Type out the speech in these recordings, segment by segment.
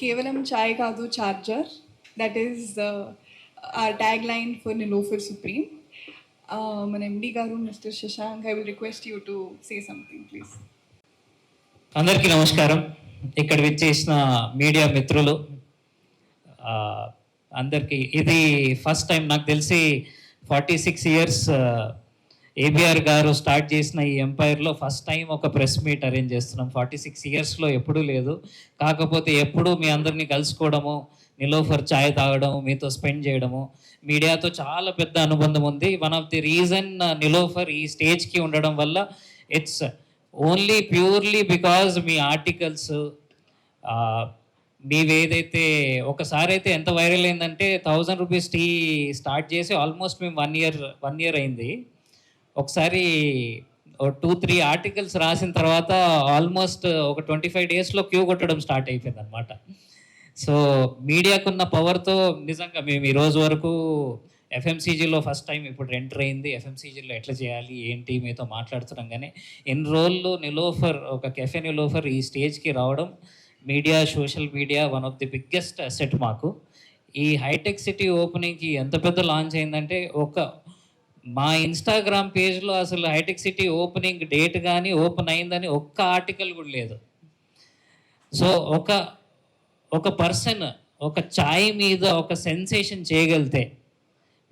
కేవలం చాయ్ కాదు charger. That is our tagline for Nilofer Supreme. మన ఎండి గారు mister Shashank, I will request you to say something please. అందరికీ నమస్కారం. ఇక్కడ విచ్చేసిన మీడియా మిత్రులు అందరికీ, ఇది ఫస్ట్ టైం నాకు తెలిసి 46 ఇయర్స్ ఏబిఆర్ గారు స్టార్ట్ చేసిన ఈ ఎంపైర్లో ఫస్ట్ టైం ఒక ప్రెస్ మీట్ అరేంజ్ చేస్తున్నాం. 46 ఇయర్స్లో ఎప్పుడూ లేదు. కాకపోతే ఎప్పుడూ మీ అందరినీ కలుసుకోవడము, నిలోఫర్ ఛాయ్ తాగడం, మీతో స్పెండ్ చేయడము, మీడియాతో చాలా పెద్ద అనుబంధం ఉంది. One of the reason Niloufer ఈ స్టేజ్కి ఉండడం వల్ల ఇట్స్ ఓన్లీ ప్యూర్లీ బికాజ్ మీ ఆర్టికల్స్, మీవేదైతే ఒకసారి అయితే ఎంత వైరల్ అయిందంటే 1000 రూపీస్ టీ స్టార్ట్ చేసి ఆల్మోస్ట్ మేము వన్ ఇయర్ అయింది. ఒకసారి 2-3 ఆర్టికల్స్ రాసిన తర్వాత ఆల్మోస్ట్ ఒక 25 డేస్లో క్యూ కొట్టడం స్టార్ట్ అయిపోయింది అనమాట. సో మీడియాకున్న పవర్తో నిజంగా మేము ఈ రోజు వరకు ఎఫ్ఎంసీజీలో ఫస్ట్ టైం ఇప్పుడు ఎంటర్ అయింది. ఎఫ్ఎంసీజీలో ఎట్లా చేయాలి ఏంటి మీతో మాట్లాడుతున్నాం. కానీ ఎన్ని రోజులు నిలోఫర్, ఒక కెఫే నిలోఫర్ ఈ స్టేజ్కి రావడం, media, social media one of the biggest asset మాకు. ఈ హైటెక్ సిటీ ఓపెనింగ్కి ఎంత పెద్ద లాంచ్ అయిందంటే, మా ఇన్స్టాగ్రామ్ పేజ్లో అసలు హైటెక్ సిటీ ఓపెనింగ్ డేట్ కానీ ఓపెన్ అయిందని ఒక్క ఆర్టికల్ కూడా లేదు. సో ఒక పర్సన్ ఒక ఛాయ్ మీద ఒక సెన్సేషన్ చేయగలిగితే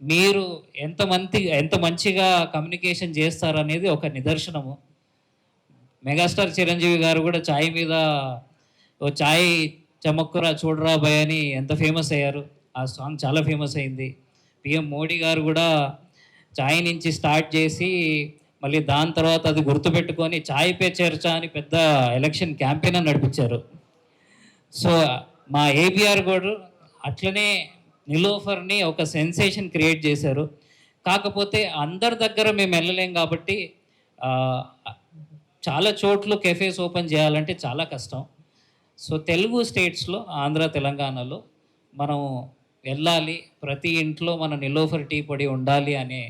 మీరు ఎంత మంచిగా కమ్యూనికేషన్ చేస్తారు అనేది ఒక నిదర్శనము. మెగాస్టార్ చిరంజీవి గారు కూడా ఛాయ్ మీద ఓ ఛాయ్ చమక్కురా చూడరా భయ్ అని ఎంత ఫేమస్ అయ్యారు. ఆ సాంగ్ చాలా ఫేమస్ అయింది. పిఎం మోడీ గారు కూడా ఛాయ్ నుంచి స్టార్ట్ చేసి మళ్ళీ దాని తర్వాత అది గుర్తుపెట్టుకొని ఛాయ్ పే చర్చ అని పెద్ద ఎలక్షన్ క్యాంపెయిన్ అని నడిపించారు. సో మా ఏబిఆర్ కూడా అట్లనే నిలోఫర్ని ఒక సెన్సేషన్ క్రియేట్ చేశారు. కాకపోతే అందరి దగ్గర మేము వెళ్ళలేం కాబట్టి చాలా చోట్ల కెఫేస్ ఓపెన్ చేయాలంటే చాలా కష్టం. సో తెలుగు స్టేట్స్లో, ఆంధ్ర, తెలంగాణలో మనం వెళ్ళాలి, ప్రతి ఇంట్లో మన నిలోఫర్ టీ పొడి ఉండాలి అనే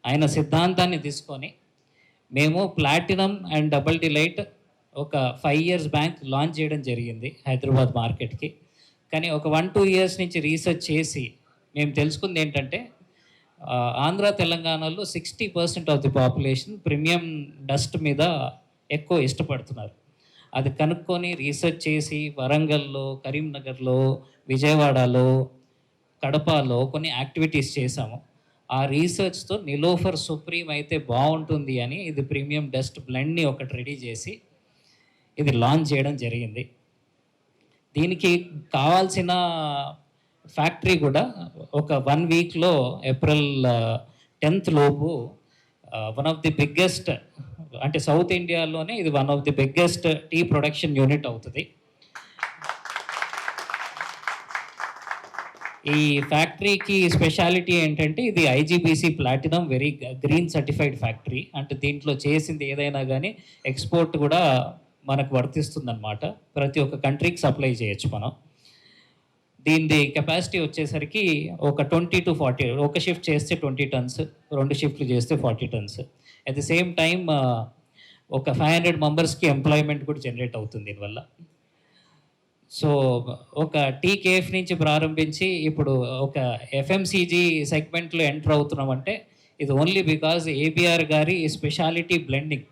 ఆయన సిద్ధాంతాన్ని తీసుకొని మేము ప్లాటినం అండ్ డబుల్ డిలైట్ ఒక 5 years బ్యాక్ లాంచ్ చేయడం జరిగింది హైదరాబాద్ మార్కెట్కి. కానీ ఒక 1-2 years నుంచి రీసెర్చ్ చేసి మేము తెలుసుకుంది ఏంటంటే, ఆంధ్ర, తెలంగాణలో 60% of the population premium dust మీద ఎక్కువ ఇష్టపడుతున్నారు. అది కనుక్కొని రీసెర్చ్ చేసి వరంగల్లో, కరీంనగర్లో, విజయవాడలో, కడపలో కొన్ని యాక్టివిటీస్ చేశాము. ఆ రీసెర్చ్తో నిలోఫర్ సుప్రీం అయితే బాగుంటుంది అని ఇది ప్రీమియం డస్ట్ బ్లెండ్ని ఒకటి రెడీ చేసి ఇది లాంచ్ చేయడం జరిగింది. దీనికి కావాల్సిన ఫ్యాక్టరీ కూడా ఒక 1 weekలో ఏప్రిల్ 10th లోపు వన్ ఆఫ్ ది బిగ్గెస్ట్, అంటే సౌత్ ఇండియాలోనే ఇది one of the biggest tea production unit అవుతుంది. ఈ ఫ్యాక్టరీకి స్పెషాలిటీ ఏంటంటే ఇది IGBC platinum very green certified factory. అంటే దీంట్లో చేసింది ఏదైనా కానీ ఎక్స్పోర్ట్ కూడా మనకు వర్తిస్తుందన్నమాట. ప్రతి ఒక్క కంట్రీకి సప్లై చేయొచ్చు మనం. దీని కెపాసిటీ వచ్చేసరికి ఒక 20 to 40, ఒక షిఫ్ట్ చేస్తే 20 tons, 2 షిఫ్ట్లు చేస్తే 40 tons. At the same time ఒక 500 మెంబర్స్కి ఎంప్లాయ్మెంట్ కూడా జనరేట్ అవుతుంది దీనివల్ల. సో ఒక టీ కేఫ్ నుంచి ప్రారంభించి ఇప్పుడు ఒక ఎఫ్ఎంసీజీ సెగ్మెంట్లో ఎంటర్ అవుతున్నామంటే ఇది ఓన్లీ బికాజ్ ఏబిఆర్ గారి స్పెషాలిటీ బ్లెండింగ్.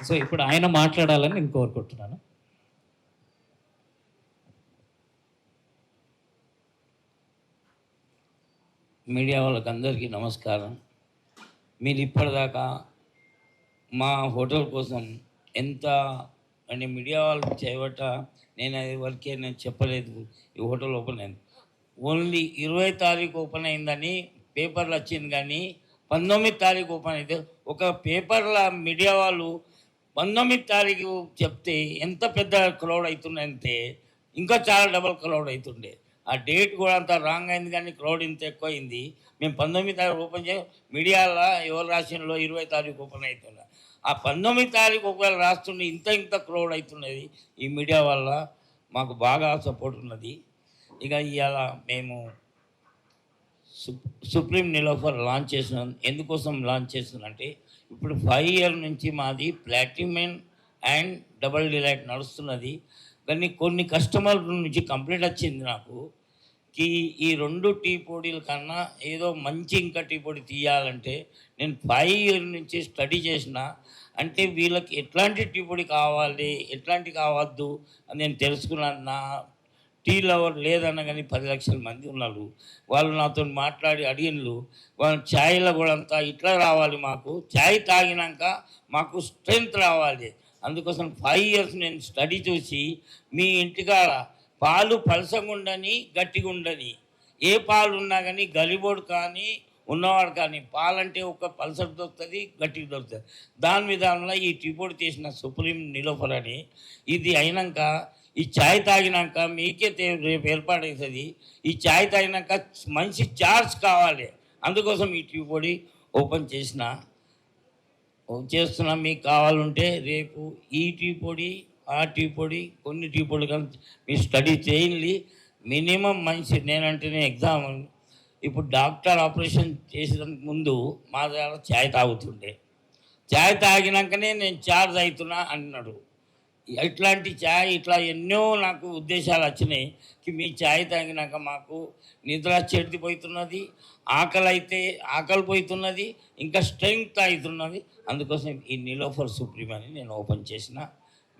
సో ఇప్పుడు ఆయన మాట్లాడాలని నేను కోరుకుంటున్నాను. మీడియా వాళ్ళకి అందరికీ నమస్కారం. మీరు ఇప్పటిదాకా మా హోటల్ కోసం ఎంత అంటే మీడియా వాళ్ళు చేయబట్ట నేను అది వరకే నేను చెప్పలేదు. ఈ హోటల్ ఓపెన్ అయింది ఓన్లీ 20 తారీఖు ఓపెన్ అయిందని పేపర్లు వచ్చింది, కానీ 19 తారీఖు ఓపెన్ అయితే ఒక పేపర్ల మీడియా వాళ్ళు 19 తారీఖు చెప్తే ఎంత పెద్ద క్రౌడ్ అవుతుందంటే ఇంకా చాలా డబల్ క్రౌడ్ అవుతుండే. ఆ డేట్ కూడా అంత రాంగ్ అయింది, కానీ క్రౌడ్ ఇంత ఎక్కువ అయింది. మేము 19 తారీఖు ఓపెన్ చేయ మీడియాలో ఎవరు రాసినలో 20 తారీఖు ఓపెన్ అవుతున్నా. ఆ 19 తారీఖు ఒకవేళ రాస్తుండే ఇంత క్రౌడ్ అవుతున్నది. ఈ మీడియా వల్ల మాకు బాగా సపోర్ట్ ఉన్నది. ఇక ఇవాళ మేము సుప్రీం నిలోఫర్ లాంచ్ చేస్తున్నాం. ఎందుకోసం లాంచ్ చేస్తున్నాం అంటే ఇప్పుడు 5 years నుంచి మాది ప్లాటినం అండ్ డబల్ డిలైట్ నడుస్తున్నది. కానీ కొన్ని కస్టమర్ల నుంచి కంప్లైంట్ వచ్చింది నాకు ఈ 2 టీ పొడిల కన్నా ఏదో మంచి ఇంకా టీ పొడి తీయాలంటే నేను 5 ఇయర్స్ నుంచి స్టడీ చేసిన, అంటే వీళ్ళకి ఎట్లాంటి టీ పొడి కావాలి ఎట్లాంటి కావద్దు అని నేను తెలుసుకున్నాను. నా టీ లవర్ లేదన్న కానీ 10 లక్షల మంది ఉన్నారు. వాళ్ళు నాతో మాట్లాడి అడిగినలు వాళ్ళు ఛాయ్లో కూడా అంతా ఇట్లా రావాలి, మాకు ఛాయ్ తాగినాక మాకు స్ట్రెంగ్త్ రావాలి. అందుకోసం 5 ఇయర్స్ నేను స్టడీ చూసి మీ ఇంటికాడ పాలు పలసంగా ఉండని గట్టిగా ఉండని, ఏ పాలు ఉన్నా కానీ గలిబోడు కానీ ఉన్నవాడు కానీ పాలంటే ఒక పల్సర్ దొరుకుతుంది, గట్టిగా దొరుకుతుంది. దాని విధానంలో ఈ టీ పొడి తీసిన సుప్రీం నిలోఫర్ అని ఇది అయినాక ఈ ఛాయ్ తాగినాక మీకే రేపు ఏర్పాటవుతుంది. ఈ ఛాయ్ తాగినాక మంచి చార్జ్ కావాలి, అందుకోసం ఈ టీ పొడి ఓపెన్ చేస్తున్నా. మీకు కావాలంటే రేపు ఈ టీ పొడి ఆ టీ పొడి కొన్ని టీ పొడి కానీ మీరు స్టడీ చేయండి. మినిమం మంచి నేనంటేనే ఎగ్జామ్ ఇప్పుడు డాక్టర్ ఆపరేషన్ చేసేదానికి ముందు మా దగ్గర ఛాయ్ తాగుతుండే, ఛాయ్ తాగినాకనే నేను చార్జ్ అవుతున్నా అన్నాడు. ఇట్లాంటి ఛాయ్ ఇట్లా ఎన్నో నాకు ఉద్దేశాలు వచ్చినాయి. మీ ఛాయ్ తాగినాక మాకు నిద్ర చెడిపోతున్నది, ఆకలి పోతున్నది, ఇంకా స్ట్రెంగ్త్ అవుతున్నది. అందుకోసం ఈ నిలోఫర్ సుప్రీం అని నేను ఓపెన్ చేసిన.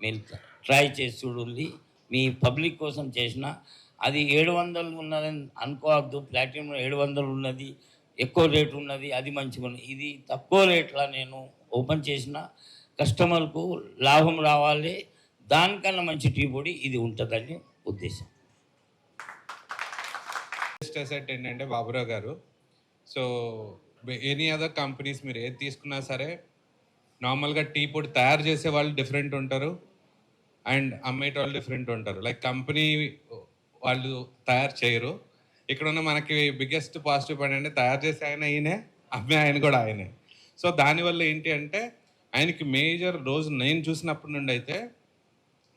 మీరు ట్రై చేసి చూడండి. మీ పబ్లిక్ కోసం చేసిన. అది 700 ఉన్నదని అనుకోవద్దు, ప్లాటినం 700 ఉన్నది, ఎక్కువ రేటు ఉన్నది, అది మంచిగా ఉన్నది. ఇది తక్కువ రేట్లో నేను ఓపెన్ చేసిన. కస్టమర్కు లాభం రావాలి, దానికన్నా మంచి టీ పొడి ఇది ఉంటుందని ఉద్దేశం. అసెట్ ఏంటంటే బాబురావు గారు, సో ఎనీ అదర్ కంపెనీస్ మీరు ఏది తీసుకున్నా సరే నార్మల్గా టీ పొడి తయారు చేసే వాళ్ళు డిఫరెంట్ ఉంటారు అండ్ అమ్మేట వాళ్ళు డిఫరెంట్ ఉంటారు. లైక్ కంపెనీ వాళ్ళు తయారు చేయరు. ఇక్కడ ఉన్న మనకి బిగ్గెస్ట్ పాజిటివ్ పాయింట్ అంటే తయారు చేసే ఆయన ఈయనే, అమ్మే ఆయన కూడా ఆయనే. సో దానివల్ల ఏంటి అంటే ఆయనకి మేజర్ రోజు నేను చూసినప్పటి నుండి అయితే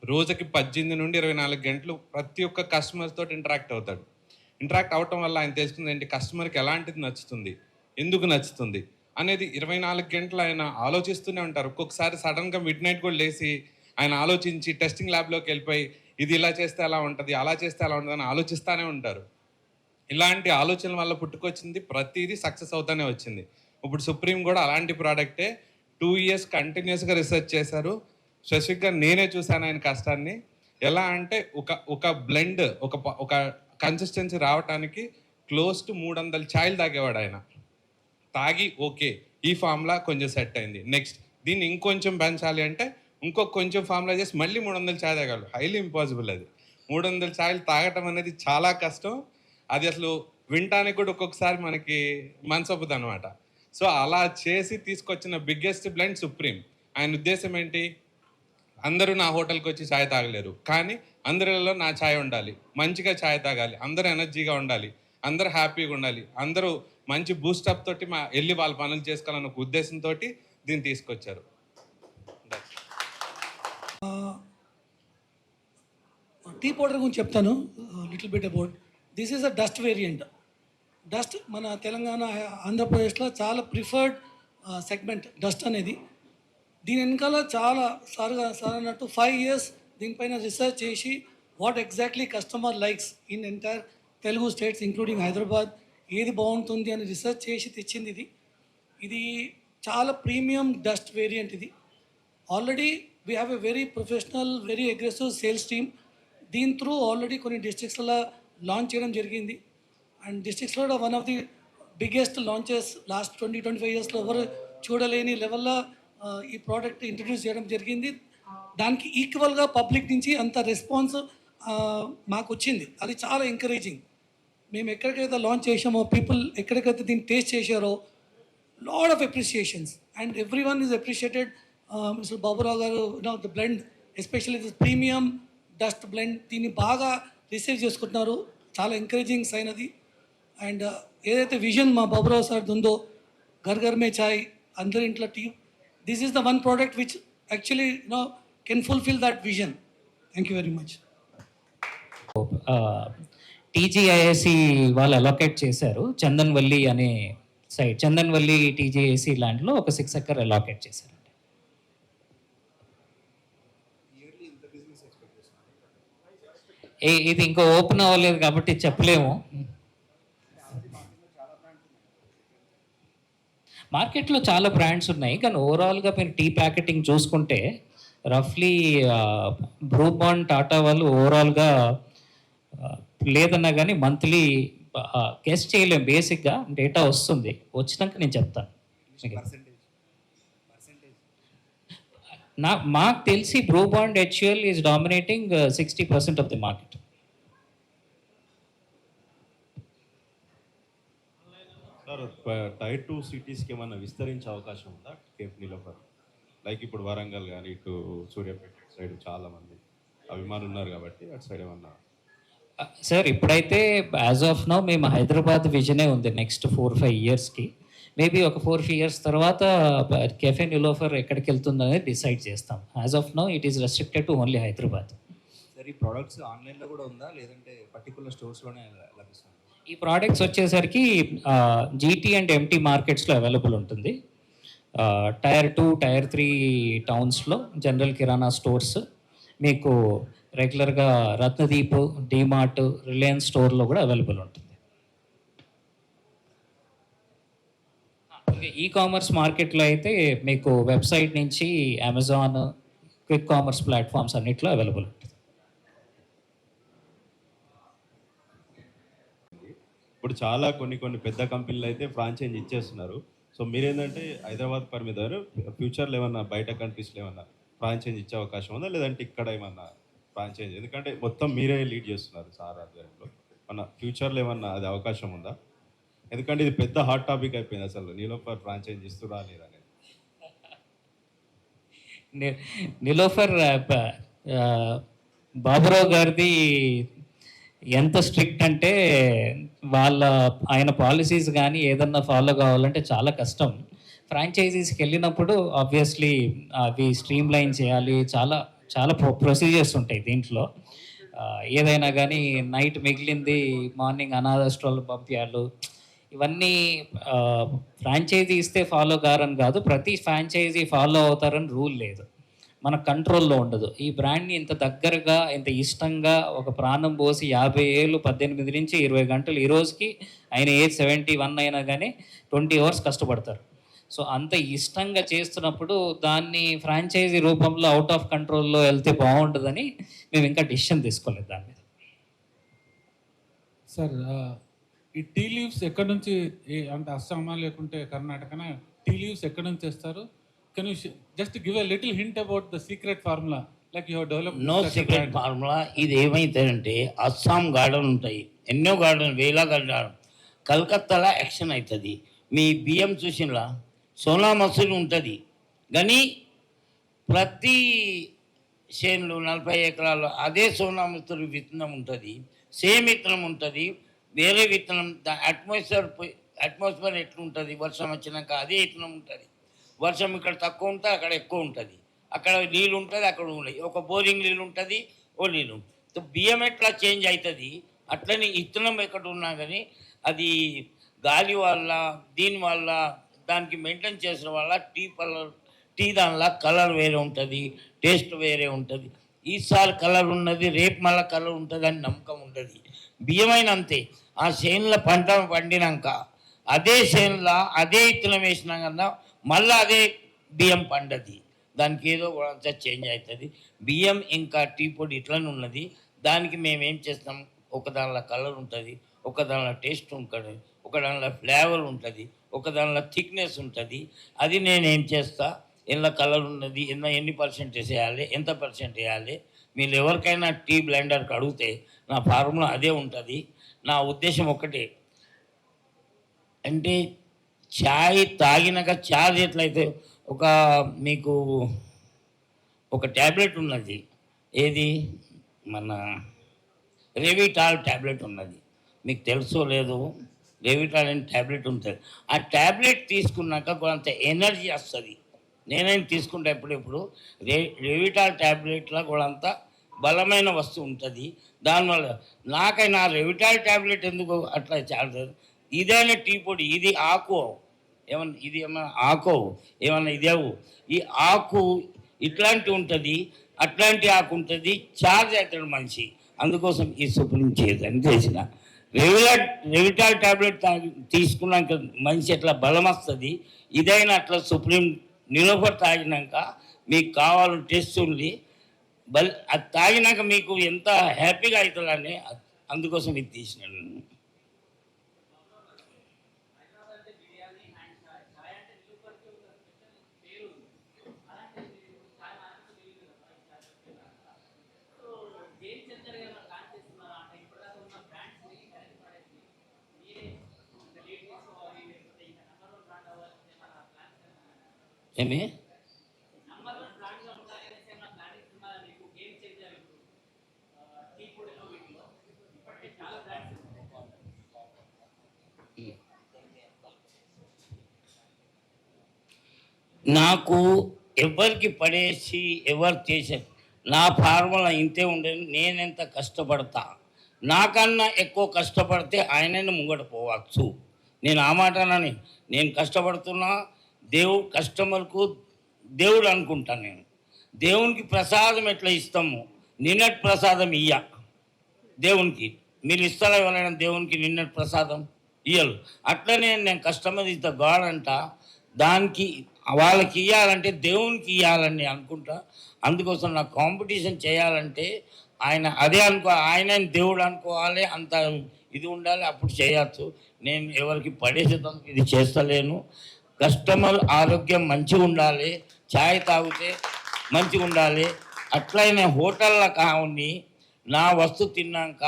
రోజుకి 18 నుండి 24 గంటలు ప్రతి ఒక్క కస్టమర్ తోటి ఇంటరాక్ట్ అవుతాడు. ఇంటరాక్ట్ అవటం వల్ల ఆయన తెలుసుకుంది ఏంటి, కస్టమర్కి ఎలాంటిది నచ్చుతుంది, ఎందుకు నచ్చుతుంది అనేది 24 గంటలు ఆయన ఆలోచిస్తూనే ఉంటారు. ఒక్కొక్కసారి సడన్గా మిడ్ నైట్ కూడా లేచి ఆయన ఆలోచించి టెస్టింగ్ ల్యాబ్లోకి వెళ్ళిపోయి ఇది ఇలా చేస్తే ఎలా ఉంటుంది, అలా చేస్తే ఎలా ఉంటుంది అని ఆలోచిస్తూనే ఉంటారు. ఇలాంటి ఆలోచనల వల్ల పుట్టుకొచ్చింది ప్రతిదీ సక్సెస్ అవుతూనే వచ్చింది. ఇప్పుడు సుప్రీం కూడా అలాంటి ప్రోడక్టే 2 ఇయర్స్ కంటిన్యూస్గా రీసెర్చ్ చేశారు. స్పెసిఫిక్గా నేనే చూశాను ఆయన కష్టాన్ని. ఎలా అంటే ఒక బ్లెండ్ ఒక కన్సిస్టెన్సీ రావడానికి క్లోజ్ టు 300 ఛాయలు తాగేవాడు ఆయన. తాగి ఓకే ఈ ఫార్ములా కొంచెం సెట్ అయింది, నెక్స్ట్ దీన్ని ఇంకొంచెం పెంచాలి అంటే కొంచెం ఫార్ములా చేసి మళ్ళీ 300 ఛాయ్ తాగాలి. హైలీ ఇంపాసిబుల్ అది. 300 ఛాయలు తాగటం అనేది చాలా కష్టం. అది అసలు వినటానికి కూడా ఒక్కొక్కసారి మనకి మనసొప్పుది అనమాట. సో అలా చేసి తీసుకొచ్చిన బిగ్గెస్ట్ బ్లెండ్ సుప్రీం. ఆయన ఉద్దేశం ఏంటి, అందరూ నా హోటల్కి వచ్చి ఛాయ్ తాగలేరు, కానీ అందరిలో నా ఛాయ్ ఉండాలి, మంచిగా ఛాయ్ తాగాలి, అందరూ ఎనర్జీగా ఉండాలి, అందరూ హ్యాపీగా ఉండాలి, అందరూ మంచి బూస్టప్ తోటి వెళ్ళి వాళ్ళ పనులు చేసుకోవాలన్న ఒక ఉద్దేశంతో దీన్ని తీసుకొచ్చారు. టీ పౌడర్ గురించి చెప్తాను little bit about. This is a dust variant. Dust మన తెలంగాణ ఆంధ్రప్రదేశ్లో చాలా ప్రిఫర్డ్ సెగ్మెంట్ డస్ట్ అనేది. దీని వెనకాల చాలా సార్ అన్నట్టు 5 ఇయర్స్ దీనిపైన రీసెర్చ్ చేసి what exactly customer likes in entire Telugu states including Hyderabad ఏది బాగుంటుంది అని రీసెర్చ్ చేసి తెచ్చింది ఇది. ఇది చాలా ప్రీమియం డస్ట్ వేరియంట్ ఇది. Already we have a very professional very aggressive sales team. దీని త్రూ ఆల్రెడీ కొన్ని డిస్ట్రిక్ట్స్లో లాంచ్ చేయడం జరిగింది. అండ్ డిస్ట్రిక్ట్స్లో one of the biggest launches last 20-25 ఇయర్స్లో ఎవరు చూడలేని లెవెల్లో ఈ ప్రోడక్ట్ ఇంట్రడ్యూస్ చేయడం జరిగింది. దానికి ఈక్వల్గా పబ్లిక్ నుంచి అంత రెస్పాన్స్ మాకు వచ్చింది. అది చాలా ఎంకరేజింగ్. మేము ఎక్కడికైతే లాంచ్ చేసామో పీపుల్ ఎక్కడికైతే దీన్ని టేస్ట్ చేశారో lot of appreciations and every one is appreciated. Mister Baburao గారు the blend especially this premium dust blend దీన్ని బాగా రిసీవ్ చేసుకుంటున్నారు. చాలా ఎంకరేజింగ్ సైన్ అది. అండ్ ఏదైతే విజన్ మా బాబురావు సార్ ఉందో ఘర్ ఘర్ మే చాయ్ అందరి ఇంట్లో tea, this is the one product which actually can fulfil that vision. Thank you very much. TGISC వాళ్ళు అలొకేట్ చేశారు చందన్వల్లి అనే సైట్. చందన్వల్లి టీజీఐఎస్సి ల్యాండ్లో ఒక 6 ఎకర్ అలొకేట్ చేశారండి. ఇది ఇంకా ఓపెన్ అవ్వలేదు కాబట్టి చెప్పలేము. మార్కెట్లో చాలా బ్రాండ్స్ ఉన్నాయి, కానీ ఓవరాల్గా మీరు టీ ప్యాకెటింగ్ చూసుకుంటే రఫ్లీ బ్రూ బాండ్ టాటా వాళ్ళు ఓవరాల్గా లేదన్నా కానీ మంత్లీ గెస్ట్ చేయలేం. బేసిక్గా డేటా వస్తుంది, వచ్చినాక నేను చెప్తాను. మాకు తెలిసి Bru brand HUL is dominating 60% of the market. Sir tier 2 సిటీస్కి ఏమన్నా విస్తరించే అవకాశం ఉందా కేఫ్ నీలోఫర్? లైక్ ఇప్పుడు వరంగల్ కానీ ఇటు సూర్యాపేట సైడ్ చాలామంది అభిమానులు ఉన్నారు కాబట్టి అటు సైడ్ ఏమన్నా? సార్ ఇప్పుడైతే యాజ్ ఆఫ్ నౌ మేము హైదరాబాద్ విజనే ఉంది నెక్స్ట్ 4-5 ఇయర్స్కి. మేబీ ఒక 4-5 ఇయర్స్ తర్వాత కెఫే నిలోఫర్ ఎక్కడికి వెళ్తుందనేది డిసైడ్ చేస్తాం. As of now it is restricted to only Hyderabad. Sir ఈ ప్రోడక్ట్స్ ఆన్లైన్లో కూడా ఉందా లేదంటే పర్టికులర్ స్టోర్స్లోనే లభిస్తుంది? ఈ ప్రోడక్ట్స్ వచ్చేసరికి జీటీ అండ్ ఎంటీ మార్కెట్స్లో అవైలబుల్ ఉంటుంది. టైర్ 2, టైర్ 3 టౌన్స్లో జనరల్ కిరాణా స్టోర్స్, మీకు రెగ్యులర్గా రత్నదీప్, డీమార్ట్, రిలయన్స్ స్టోర్లో కూడా అవైలబుల్ ఉంటుంది. ఈ కామర్స్ మార్కెట్లో అయితే మీకు వెబ్సైట్ నుంచి అమెజాన్, క్విక్ కామర్స్ ప్లాట్ఫామ్స్ అన్నిట్లో అవైలబుల్ ఉంటుంది. ఇప్పుడు చాలా కొన్ని పెద్ద కంపెనీలు అయితే ఫ్రాంచైజ్ ఇచ్చేస్తున్నారు. సో మీరేంటంటే హైదరాబాద్ పరిమితారు, ఫ్యూచర్లో ఏమన్నా బయట కంట్రీస్లో ఏమన్నా ఫ్రాంచైజ్ ఇచ్చే అవకాశం ఉందా, లేదంటే ఇక్కడ ఏమన్నా ఫ్రాంచైజ్? ఎందుకంటే మొత్తం మీరే లీడ్ చేస్తున్నారు సార్ ఆధ్వర్యంలో, మన ఫ్యూచర్లో ఏమన్నా అది అవకాశం ఉందా? ఎందుకంటే ఇది పెద్ద హాట్ టాపిక్ అయిపోయింది అసలు, నీలోఫర్ ఫ్రాంచైజ్ ఇస్తురా లేదా అనేది. నిలోఫర్ బాబురావు గారిది ఎంత స్ట్రిక్ట్ అంటే ఆయన పాలసీస్ కానీ ఏదన్నా ఫాలో కావాలంటే చాలా కష్టం. ఫ్రాంచైజీస్కి వెళ్ళినప్పుడు ఆబ్వియస్లీ అవి స్ట్రీమ్ లైన్ చేయాలి, చాలా చాలా ప్రొసీజర్స్ ఉంటాయి దీంట్లో. ఏదైనా కానీ నైట్ మిగిలింది మార్నింగ్ అనాథాశ్రమాలు పంపించాలి, ఇవన్నీ ఫ్రాంచైజీ ఇస్తే ఫాలో కారని కాదు, ప్రతి ఫ్రాంచైజీ ఫాలో అవుతారని రూల్ లేదు, మన కంట్రోల్లో ఉండదు. ఈ బ్రాండ్ని ఇంత దగ్గరగా, ఇంత ఇష్టంగా ఒక ప్రాణం పోసి 50 ఏళ్ళు 18 నుంచి 20 గంటలు, ఈ రోజుకి ఆయన ఏజ్ 71 అయినా కానీ 20 అవర్స్ కష్టపడతారు. సో అంత ఇష్టంగా చేస్తున్నప్పుడు దాన్ని ఫ్రాంచైజీ రూపంలో అవుట్ ఆఫ్ కంట్రోల్లో వెళ్తే బాగుంటుందని మేము ఇంకా డిసిషన్ తీసుకోలేదు దాని మీద. సార్ ఈ టీ లీవ్స్ ఎక్కడి నుంచి, అంటే అస్సామా లేకుంటే కర్ణాటకనా, టీ లీవ్స్ ఎక్కడి నుంచి తెస్తారు? Can you just give a little hint about the secret formula like you have develop? No secret formula. ఇది ఏమవుతుందంటే అస్సాం గార్డెన్ ఉంటాయి, ఎన్నో గార్డెన్, వేల గార్డెన్. కలకత్తాలో యాక్షన్ అవుతుంది. మీ బియ్యం చూసినలా సోనా మసూరి ఉంటుంది, కానీ ప్రతి చేనులు 40 ఎకరాలు అదే సోనా మసూరి విత్తనం ఉంటుంది, సేమ్ విత్తనం ఉంటుంది. వేరే విత్తనం అట్మాస్ఫియర్ ఎట్లుంటుంది, వర్షం వచ్చినాక అదే విత్తనం ఉంటుంది. వర్షం ఇక్కడ తక్కువ ఉంటుంది, అక్కడ ఎక్కువ ఉంటుంది. అక్కడ నీళ్ళు ఉంటుంది, అక్కడ ఉన్నాయి. ఒక బోరింగ్ నీళ్ళు ఉంటుంది, ఓ నీళ్ళు. సో బియ్యం ఎట్లా చేంజ్ అవుతుంది, అట్లనే విత్తనం ఎక్కడ ఉన్నా కానీ అది గాలి వల్ల, దీనివల్ల, దానికి మెయింటైన్ చేసిన వల్ల టీ దానిలో కలర్ వేరే ఉంటుంది, టేస్ట్ వేరే ఉంటుంది. ఈసారి కలర్ ఉన్నది, రేపు మళ్ళీ కలర్ ఉంటుంది అని నమ్మకం ఉంటుంది. బియ్యమైన అంతే. ఆ చేనుల పంట పండినాక అదే చేనులో అదే విత్తనం వేసినా కన్నా మళ్ళీ అదే బియ్యం పండది. దానికి ఏదో కూడా చేంజ్ అవుతుంది. బియ్యం ఇంకా టీ పొడి ఇట్లనే ఉన్నది. దానికి మేము ఏం చేస్తాం, ఒక దానిలో కలర్ ఉంటుంది, ఒక దానిలో టేస్ట్ ఉంటుంది, ఒక దానిలో ఫ్లేవర్ ఉంటుంది, ఒక దానిలో థిక్నెస్ ఉంటుంది. అది నేనేం చేస్తా, ఎలా కలర్ ఉన్నది, ఎన్ని పర్సెంటేజ్ వేయాలి, ఎంత పర్సెంట్ వేయాలి. మీరు ఎవరికైనా టీ బ్లెండర్కి అడిగితే నా ఫార్ములా అదే ఉంటుంది. నా ఉద్దేశం ఒకటే, అంటే ఛాయ్ తాగినాక ఛార్జ్ ఎట్లయితే మీకు ఒక ట్యాబ్లెట్ ఉన్నది, ఏది మన రెవిటాల్ ట్యాబ్లెట్ ఉన్నది, మీకు తెలుసో లేదో. రెవిటాల్ అనే ట్యాబ్లెట్ ఉంటుంది. ఆ ట్యాబ్లెట్ తీసుకున్నాక కొంత ఎనర్జీ వస్తుంది. నేనేం తీసుకుంటా ఎప్పుడెప్పుడు రెవిటాల్ ట్యాబ్లెట్లో కూడా అంత బలమైన వస్తువు ఉంటుంది. దానివల్ల నాకైనా రెవిటాల్ ట్యాబ్లెట్ ఎందుకు అట్లా చాలా, ఇదైనా టీ పొడి, ఇది ఆకు ఏమన్నా, ఇది ఏమన్నా ఆకు ఏమన్నా, ఇదేవు ఈ ఆకు ఇట్లాంటి ఉంటుంది, అట్లాంటి ఆకు ఉంటుంది, చార్జ్ అవుతాడు మనిషి. అందుకోసం ఈ సుప్రీం చేయదని చేసిన. రెవిటాల్ టాబ్లెట్ తీసుకున్నాక మనిషి ఎట్లా బలం వస్తుంది, ఇదైనా అట్లా సుప్రీం నిలబడి తాగినాక మీకు కావాలని టెస్ట్ ఉంది, అది తాగినాక మీకు ఎంత హ్యాపీగా అవుతుందని అందుకోసం ఇది తీసినాను. ఏమి నాకు ఎవరికి పడేసి ఎవరు చేశారు, నా ఫార్ములా ఇంతే ఉండేది. నేనెంత కష్టపడతా, నాకన్నా ఎక్కువ కష్టపడితే ఆయనని ముంగట పోవచ్చు. నేను ఆ మాటనని, నేను కష్టపడుతున్నా, దేవుడు కస్టమర్కు దేవుడు అనుకుంటాను. నేను దేవునికి ప్రసాదం ఎట్లా ఇస్తాము, నిన్నటి ప్రసాదం ఇయ్య దేవునికి. మీరు ఇస్తారా ఎవరైనా దేవునికి నిన్నటి ప్రసాదం? ఇయ్యలు. అట్లనే నేను కస్టమర్ ఇస్ ద గాడ్ అంట, దానికి వాళ్ళకి ఇవ్వాలంటే దేవునికి ఇవ్వాలని అనుకుంటా. అందుకోసం నాకు కాంపిటీషన్ చేయాలంటే ఆయన అదే ఆయన దేవుడు అనుకోవాలి, అంత ఇది ఉండాలి, అప్పుడు చేయచ్చు. నేను ఎవరికి పడేసేదానికి ఇది చేస్తలేను. కస్టమర్ ఆరోగ్యం మంచిగా ఉండాలి, ఛాయ్ తాగితే మంచిగా ఉండాలి. అట్లయినా హోటల్లో కావుని నా వస్తువు తిన్నాక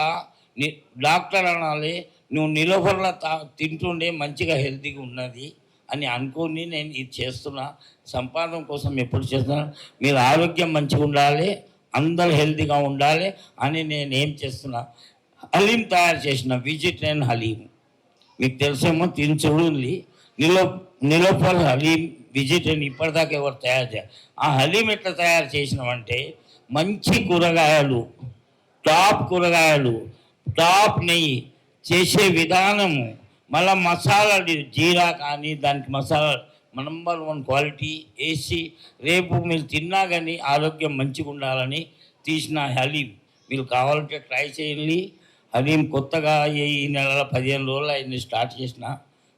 డాక్టర్ అనాలి, నువ్వు నిలబడలా తింటుండే మంచిగా హెల్తీగా ఉన్నది అని అనుకొని నేను ఇది చేస్తున్నా. సంపాదన కోసం ఎప్పుడు చేస్తున్నా, మీరు ఆరోగ్యం మంచిగా ఉండాలి, అందరు హెల్తీగా ఉండాలి అని నేను ఏం చేస్తున్నా, హలీం తయారు చేసిన వెజిటేరియన్ హలీం. మీకు తెలిసేమో తిని చూడండి. నిలోపల్ హలీం వెజిటేరియన్ ఇప్పటిదాకా ఎవరు తయారు చేయాలి. ఆ హలీం ఎట్లా తయారు చేసినామంటే, మంచి కూరగాయలు, టాప్ నెయ్యి చేసే విధానము, మళ్ళీ మసాలాలు జీరా కానీ దానికి మసాలా నంబర్ 1 క్వాలిటీ వేసి, రేపు మీరు తిన్నా కానీ ఆరోగ్యం మంచిగా ఉండాలని తీసిన హలీం. మీరు కావాలంటే ట్రై చేయండి. హలీం కొత్తగా ఈ నెల 15 రోజులు అయింది స్టార్ట్ చేసిన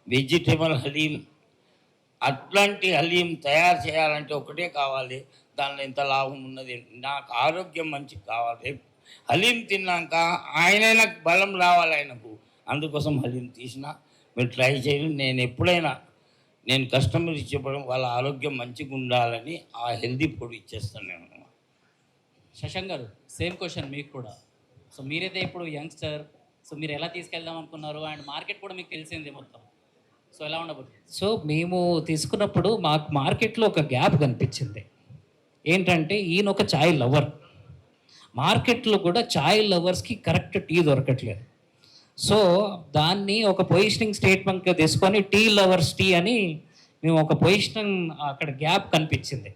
వెజిటేబుల్ హలీం. అట్లాంటి హలీం తయారు చేయాలంటే ఒకటే కావాలి, దానిలో ఎంత లాభం ఉన్నది. నాకు ఆరోగ్యం మంచిగా కావాలి. హలీం తిన్నాక ఆయనైనా బలం రావాలి ఆయనకు, అందుకోసం హలీం తీసిన. మీరు ట్రై చేయండి. నేను ఎప్పుడైనా నేను కస్టమర్ ఇచ్చేప్పుడు వాళ్ళ ఆరోగ్యం మంచిగా ఉండాలని ఆ హెల్దీ ఫుడ్ ఇచ్చేస్తాను నేను. శశాంక్ గారు, సేమ్ క్వశ్చన్ మీకు కూడా. సో మీరైతే ఇప్పుడు యంగ్స్టర్, సో మీరు ఎలా తీసుకెళ్దాం అనుకున్నారు? అండ్ మార్కెట్ కూడా మీకు తెలిసిందే మొత్తం, సో ఎలా ఉండబోతుంది? సో మేము తీసుకున్నప్పుడు మాకు మార్కెట్లో ఒక గ్యాప్ కనిపించింది. ఏంటంటే ఈయన ఒక ఛాయ్ లవర్, మార్కెట్లో కూడా ఛాయ్ లవర్స్కి కరెక్ట్ టీ దొరకట్లేదు. సో దాన్ని ఒక పొజిషనింగ్ స్టేట్మెంట్గా తీసుకొని టీ లవర్స్ టీ అని మేము ఒక పొజిషనింగ్, అక్కడ గ్యాప్ కనిపించింది.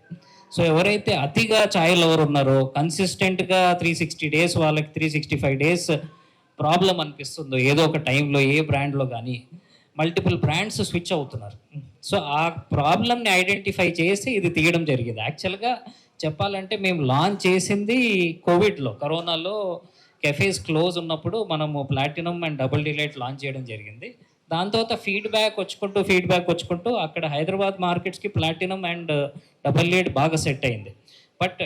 సో ఎవరైతే అతిగా ఛాయ్ లవర్ ఉన్నారో, కన్సిస్టెంట్గా 360 days వాళ్ళకి 365 days ప్రాబ్లం అనిపిస్తుందో ఏదో ఒక టైంలో ఏ బ్రాండ్లో కానీ, మల్టిపుల్ బ్రాండ్స్ స్విచ్ అవుతున్నారు. సో ఆ ప్రాబ్లమ్ని ఐడెంటిఫై చేసి ఇది తీయడం జరిగింది. యాక్చువల్గా చెప్పాలంటే మేము లాంచ్ చేసింది కోవిడ్లో, కరోనాలో కెఫేస్ క్లోజ్ ఉన్నప్పుడు మనము platinum and double delight launch చేయడం జరిగింది. దాని తర్వాత ఫీడ్బ్యాక్ వచ్చుకుంటూ అక్కడ హైదరాబాద్ మార్కెట్స్కి ప్లాటినం అండ్ డబుల్ డిలైట్ బాగా సెట్ అయింది. బట్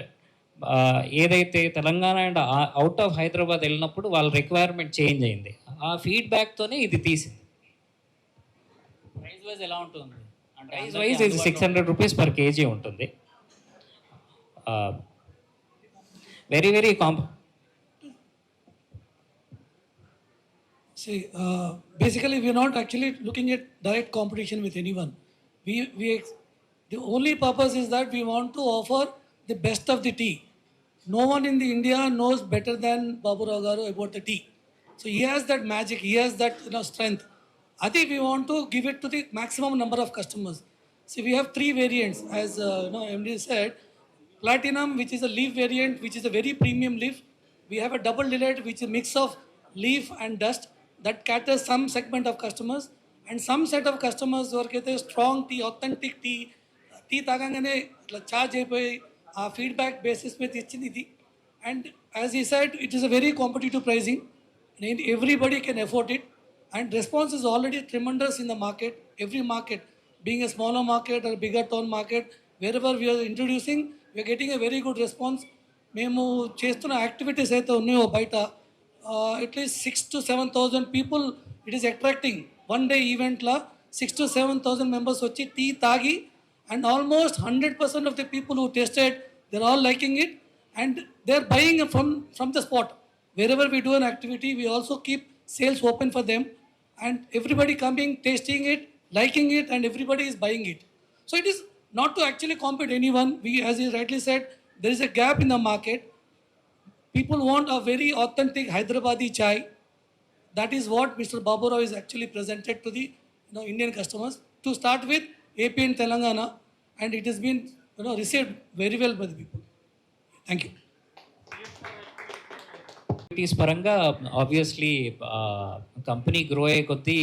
ఏదైతే Telangana and out of Hyderabad వెళ్ళినప్పుడు వాళ్ళ రిక్వైర్మెంట్ చేంజ్ అయింది. ఆ ఫీడ్బ్యాక్తోనే ఇది తీసింది. ప్రైస్ వైజ్ ఎలా ఉంటుంది? ప్రైస్ వైజ్ ఇది 600 rupees per kg ఉంటుంది. Very See, basically we are not actually looking at direct competition with anyone. The only purpose is that we want to offer the best of the tea. No one in the India knows better than Babu Rao Garu about the tea. So he has that magic, he has that strength. I think we want to give it to the maximum number of customers. See, we have 3 variants, as MD said. Platinum, which is a leaf variant, which is a very premium leaf. We have a double delight, which is a mix of leaf and dust. That caters some segment of customers, and some set of customers who are strong tea, authentic tea తాగంగానే ఇట్లా charge అయిపోయి ఆ feedback basis మీద ఇచ్చింది ఇది. And as he said, it is a very competitive pricing. And everybody can afford it. And response is already tremendous in the market. Every market, being a smaller market or bigger town market, wherever we are introducing, we are getting a very good response. మేము చేస్తున్న activities అయితే ఉన్నాయో బయట at least 6,000 to 7,000 people it is attracting. One day ఈవెంట్లో 6,000 to 7,000 members వచ్చి tea తాగి, and almost 100% of the people who tested they're all liking it, and they're buying from the spot. Wherever we do an activity, we also keep sales open for them, and everybody coming, tasting it, liking it, and everybody is buying it. So it is not to actually compete anyone. We, as he rightly said, there is a gap in the market. People want a very authentic Hyderabadi chai. That is what Mr. Babu Rao is actually presented to the Indian customers. To start with, AP and Telangana, and it has been received very well by the people. Thank you. Activities పరంగా obviously company grow అయ్యే కొద్దీ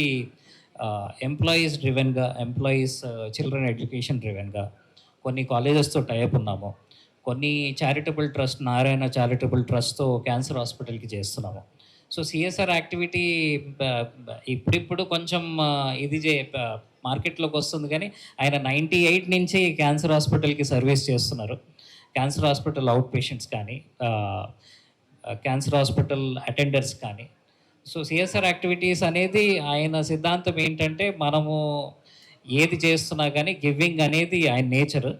employees డ్రివెన్గా, employees children education డ్రివెన్గా కొన్ని కాలేజెస్తో tie up ఉన్నాము. కొన్ని charitable trust, Narayana charitable ట్రస్ట్తో క్యాన్సర్ హాస్పిటల్కి చేస్తున్నాము. సో సిఎస్ఆర్ యాక్టివిటీ ఇప్పుడిప్పుడు కొంచెం మార్కెట్లోకి వస్తుంది, కానీ ఆయన 98 నుంచి క్యాన్సర్ హాస్పిటల్కి సర్వీస్ చేస్తున్నారు. క్యాన్సర్ హాస్పిటల్ అవుట్ పేషెంట్స్ కానీ, క్యాన్సర్ హాస్పిటల్ అటెండర్స్ కానీ. సో సిఎస్ఆర్ యాక్టివిటీస్ అనేది ఆయన సిద్ధాంతం ఏంటంటే, మనము ఏది చేస్తున్నా కానీ గివింగ్ అనేది ఆయన నేచర్.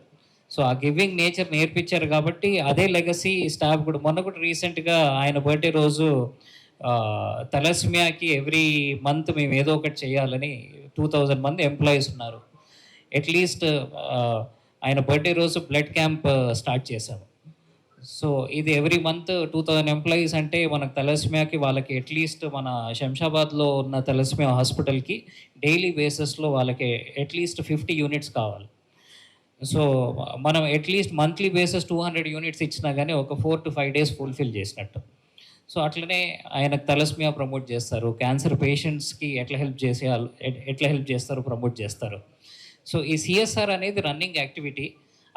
సో ఆ గివింగ్ నేచర్ నేర్పించారు కాబట్టి అదే లెగసీ స్టాఫ్ కూడా. మొన్న కూడా రీసెంట్గా ఆయన బర్త్డే రోజు తలస్మియాకి ఎవ్రీ మంత్ మేము ఏదో ఒకటి చేయాలని 2,000 మంది ఎంప్లాయీస్ ఉన్నారు. అట్లీస్ట్ ఆయన బర్త్డే రోజు బ్లడ్ క్యాంప్ స్టార్ట్ చేశాము. సో ఇది ఎవ్రీ మంత్ 2,000 ఎంప్లాయీస్ అంటే మనకు తలస్మియాకి వాళ్ళకి అట్లీస్ట్ మన శంషాబాద్లో ఉన్న తలస్మియా హాస్పిటల్కి డైలీ బేసిస్లో వాళ్ళకి అట్లీస్ట్ 50 యూనిట్స్ కావాలి. సో మనం అట్లీస్ట్ మంత్లీ బేసిస్ 200 యూనిట్స్ ఇచ్చినా కానీ ఒక 4 to 5 days ఫుల్ఫిల్ చేసినట్టు. సో అట్లనే ఆయనకు తలస్మియా ప్రమోట్ చేస్తారు, క్యాన్సర్ పేషెంట్స్కి ఎట్లా హెల్ప్ చేస్తారు ప్రమోట్ చేస్తారు. సో ఈ సిఎస్ఆర్ అనేది రన్నింగ్ యాక్టివిటీ.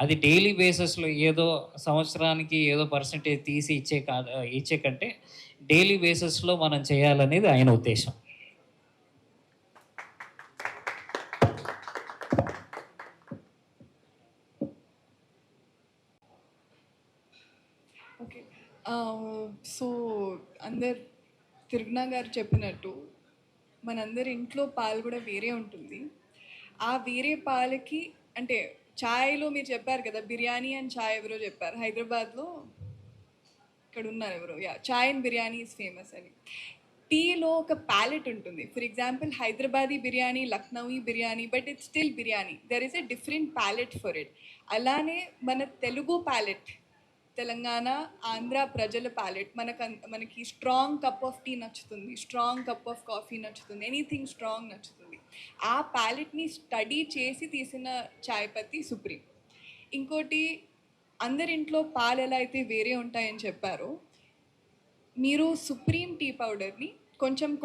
అది డైలీ బేసిస్లో ఏదో సంవత్సరానికి ఏదో పర్సంటేజ్ తీసి ఇచ్చే కంటే డైలీ బేసిస్లో మనం చేయాలనేది ఆయన ఉద్దేశం. ఓకే, సో అందరు తిరుగ్నా గారు చెప్పినట్టు మనందరి ఇంట్లో పాలు కూడా వేరే ఉంటుంది. ఆ వేరే పాలకి అంటే ఛాయ్లో మీరు చెప్పారు కదా, బిర్యానీ అండ్ ఛాయ్ ఎవరో చెప్పారు హైదరాబాద్లో, ఇక్కడ ఉన్నారు ఎవరో, chai and biryani is famous అని. టీలో ఒక ప్యాలెట్ ఉంటుంది. For example Hyderabadi biryani, Lucknowi biryani, but it's still biryani. There is a different palate for it. అలానే మన తెలుగు ప్యాలెట్, తెలంగాణ ఆంధ్ర ప్రజల ప్యాలెట్, మనకి స్ట్రాంగ్ కప్ ఆఫ్ టీ నచ్చుతుంది, స్ట్రాంగ్ కప్ ఆఫ్ కాఫీ నచ్చుతుంది, ఎనీథింగ్ స్ట్రాంగ్ నచ్చుతుంది. ఆ ప్యాలెట్ని స్టడీ చేసి తీసిన చాయ్ పత్తి సుప్రీం. ఇంకోటి, అందరింట్లో పాలు ఎలా అయితే వేరే ఉంటాయని చెప్పారో, మీరు సుప్రీం టీ పౌడర్ని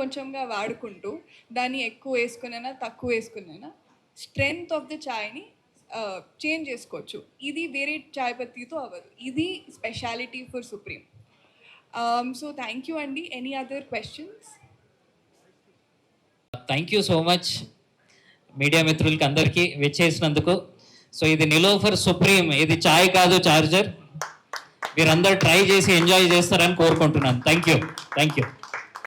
కొంచెంగా వాడుకుంటూ దాన్ని ఎక్కువ వేసుకునైనా తక్కువ వేసుకునైనా స్ట్రెంగ్త్ ఆఫ్ ద చాయ్ని చేంజ్ చేసుకోవచ్చు. ఇది వేరే చాయ్ పత్తితో అవ్వదు. ఇది speciality for Supreme. So thank you అండి. Any other questions? Thank you so much media మిత్రులకి అందరికీ వచ్చేసినందుకు. సో ఇది నిలోఫర్ సుప్రీం, ఇది చాయ్ కాదు చార్జర్. మీరందరూ ట్రై చేసి ఎంజాయ్ చేస్తారని కోరుకుంటున్నాను. Thank you.